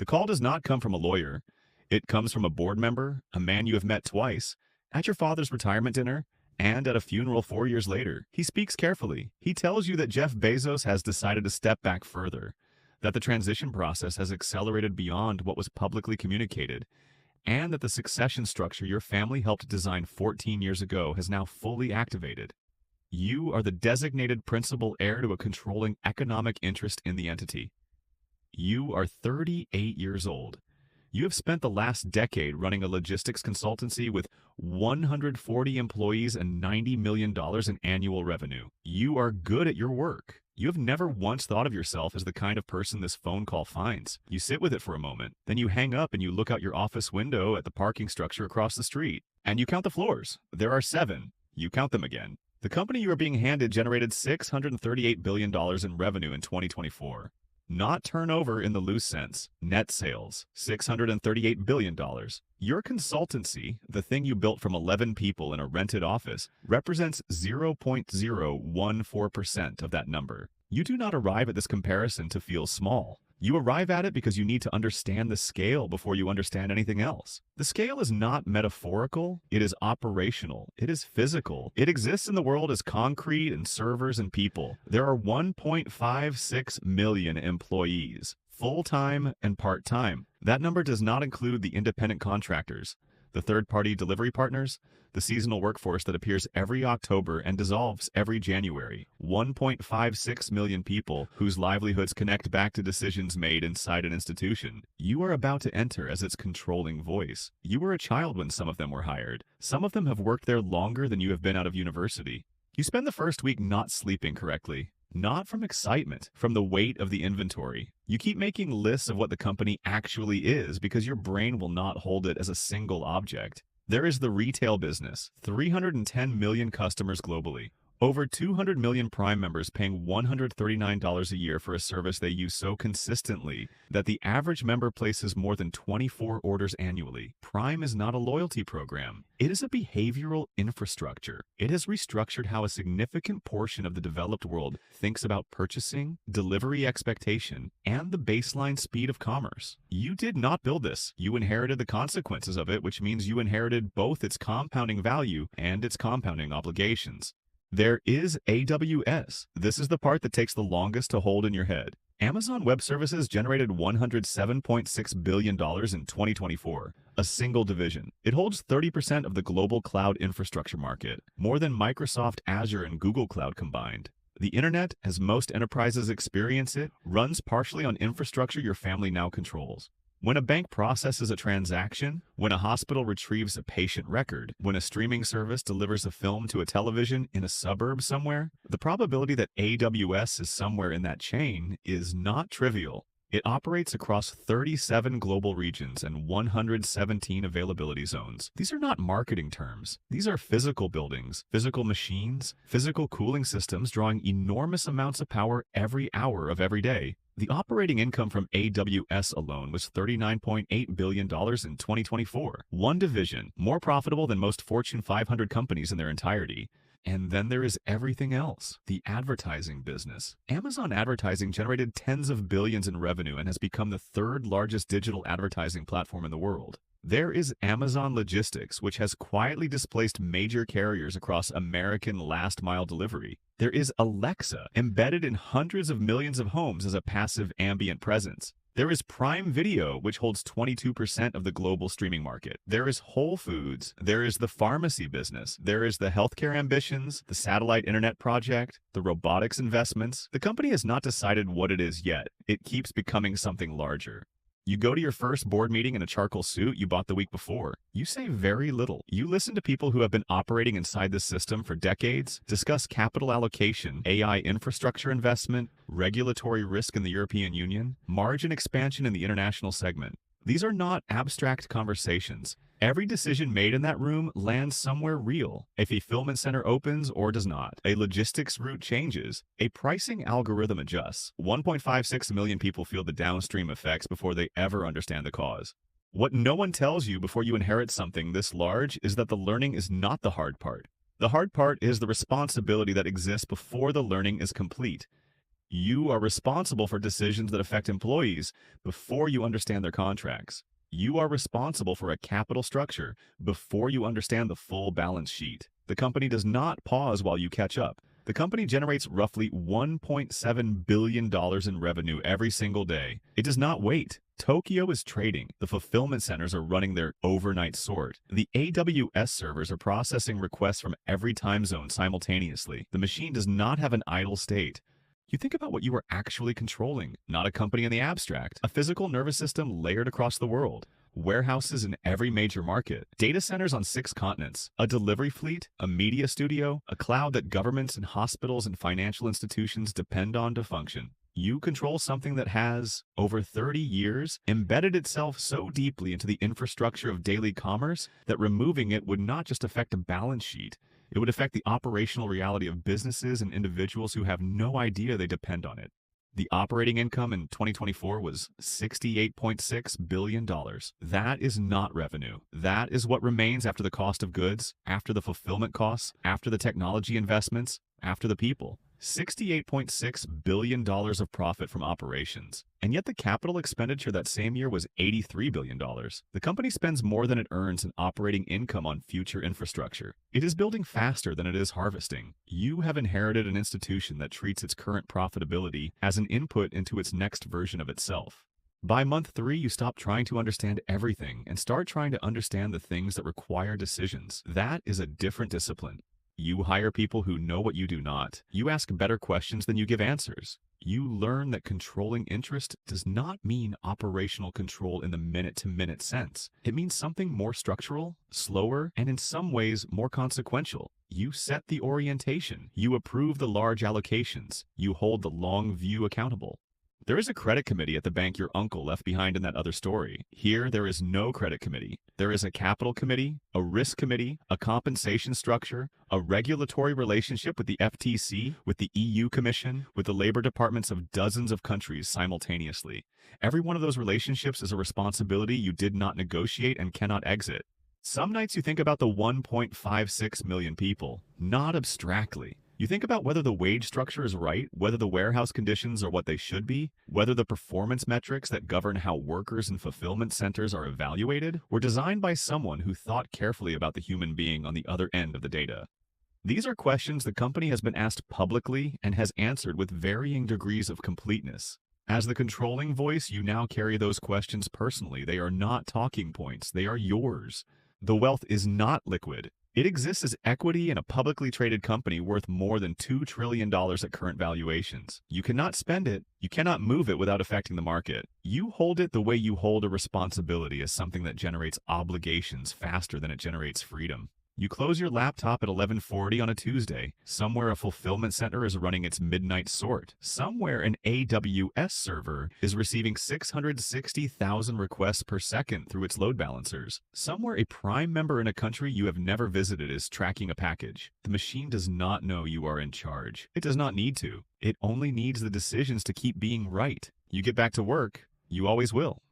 The call does not come from a lawyer. It comes from a board member, a man you have met twice, at your father's retirement dinner, and at a funeral 4 years later. He speaks carefully. He tells you that Jeff Bezos has decided to step back further, that the transition process has accelerated beyond what was publicly communicated, and that the succession structure your family helped design 14 years ago has now fully activated. You are the designated principal heir to a controlling economic interest in the entity. You are 38 years old. You have spent the last decade running a logistics consultancy with 140 employees and $90 million in annual revenue. You are good at your work. You have never once thought of yourself as the kind of person this phone call finds. You sit with it for a moment, then you hang up and you look out your office window at the parking structure across the street. And you count the floors. There are 7. You count them again. The company you are being handed generated $638 billion in revenue in 2024. Not turnover in the loose sense. Net sales, $638 billion. Your consultancy, the thing you built from 11 people in a rented office, represents 0.014% of that number. You do not arrive at this comparison to feel small. You arrive at it because you need to understand the scale before you understand anything else. The scale is not metaphorical, it is operational, it is physical. It exists in the world as concrete and servers and people. There are 1.56 million employees, full-time and part-time. That number does not include the independent contractors, the third-party delivery partners, the seasonal workforce that appears every October and dissolves every January. 1.56 million people whose livelihoods connect back to decisions made inside an institution. You are about to enter as its controlling voice. You were a child when some of them were hired. Some of them have worked there longer than you have been out of university. You spend the first week not sleeping correctly. Not from excitement, from the weight of the inventory. You keep making lists of what the company actually is because your brain will not hold it as a single object. There is the retail business, 310 million customers globally. Over 200 million Prime members paying $139 a year for a service they use so consistently that the average member places more than 24 orders annually. Prime is not a loyalty program. It is a behavioral infrastructure. It has restructured how a significant portion of the developed world thinks about purchasing, delivery expectation, and the baseline speed of commerce. You did not build this. You inherited the consequences of it, which means you inherited both its compounding value and its compounding obligations. There is AWS. This is the part that takes the longest to hold in your head. Amazon Web Services generated $107.6 billion in 2024, a single division. It holds 30% of the global cloud infrastructure market, more than Microsoft Azure and Google Cloud combined. The internet, as most enterprises experience it, runs partially on infrastructure your family now controls. When a bank processes a transaction, when a hospital retrieves a patient record, when a streaming service delivers a film to a television in a suburb somewhere, the probability that AWS is somewhere in that chain is not trivial. It operates across 37 global regions and 117 availability zones. These are not marketing terms. These are physical buildings, physical machines, physical cooling systems drawing enormous amounts of power every hour of every day. The operating income from AWS alone was $39.8 billion in 2024. One division, more profitable than most Fortune 500 companies in their entirety. And then there is everything else, the advertising business. Amazon advertising generated tens of billions in revenue and has become the third largest digital advertising platform in the world. There is Amazon Logistics, which has quietly displaced major carriers across American last-mile delivery. There is Alexa, embedded in hundreds of millions of homes as a passive ambient presence. There is Prime Video, which holds 22% of the global streaming market. There is Whole Foods. There is the pharmacy business. There is the healthcare ambitions, the satellite internet project, the robotics investments. The company has not decided what it is yet. It keeps becoming something larger. You go to your first board meeting in a charcoal suit you bought the week before. You say very little. You listen to people who have been operating inside this system for decades, discuss capital allocation, AI infrastructure investment, regulatory risk in the European Union, margin expansion in the international segment. These are not abstract conversations. Every decision made in that room lands somewhere real. A fulfillment center opens or does not. A logistics route changes. A pricing algorithm adjusts. 1.56 million people feel the downstream effects before they ever understand the cause. What no one tells you before you inherit something this large is that the learning is not the hard part. The hard part is the responsibility that exists before the learning is complete. You are responsible for decisions that affect employees before you understand their contracts. You are responsible for a capital structure before you understand the full balance sheet. The company does not pause while you catch up. The company generates roughly $1.7 billion in revenue every single day. It does not wait. Tokyo is trading. The fulfillment centers are running their overnight sort. The AWS servers are processing requests from every time zone simultaneously. The machine does not have an idle state. You think about what you are actually controlling, not a company in the abstract, a physical nervous system layered across the world, warehouses in every major market, data centers on 6 continents, a delivery fleet, a media studio, a cloud that governments and hospitals and financial institutions depend on to function. You control something that has, over 30 years, embedded itself so deeply into the infrastructure of daily commerce that removing it would not just affect a balance sheet, it would affect the operational reality of businesses and individuals who have no idea they depend on it. The operating income in 2024 was $68.6 billion. That is not revenue. That is what remains after the cost of goods, after the fulfillment costs, after the technology investments, after the people. $68.6 billion of profit from operations. And yet the capital expenditure that same year was $83 billion. The company spends more than it earns in operating income on future infrastructure. It is building faster than it is harvesting. You have inherited an institution that treats its current profitability as an input into its next version of itself. By month 3, you stop trying to understand everything and start trying to understand the things that require decisions. That is a different discipline. You hire people who know what you do not. You ask better questions than you give answers. You learn that controlling interest does not mean operational control in the minute-to-minute sense. It means something more structural, slower, and in some ways more consequential. You set the orientation. You approve the large allocations. You hold the long view accountable. There is a credit committee at the bank your uncle left behind in that other story. Here, there is no credit committee. There is a capital committee, a risk committee, a compensation structure, a regulatory relationship with the FTC, with the EU Commission, with the labor departments of dozens of countries simultaneously. Every one of those relationships is a responsibility you did not negotiate and cannot exit. Some nights you think about the 1.56 million people, not abstractly. You think about whether the wage structure is right, whether the warehouse conditions are what they should be, whether the performance metrics that govern how workers in fulfillment centers are evaluated were designed by someone who thought carefully about the human being on the other end of the data. These are questions the company has been asked publicly and has answered with varying degrees of completeness. As the controlling voice, you now carry those questions personally. They are not talking points. They are yours. The wealth is not liquid. It exists as equity in a publicly traded company worth more than $2 trillion at current valuations. You cannot spend it. You cannot move it without affecting the market. You hold it the way you hold a responsibility as something that generates obligations faster than it generates freedom. You close your laptop at 11:40 on a Tuesday. Somewhere a fulfillment center is running its midnight sort. Somewhere an AWS server is receiving 660,000 requests per second through its load balancers. Somewhere a prime member in a country you have never visited is tracking a package. The machine does not know you are in charge. It does not need to. It only needs the decisions to keep being right. You get back to work, you always will.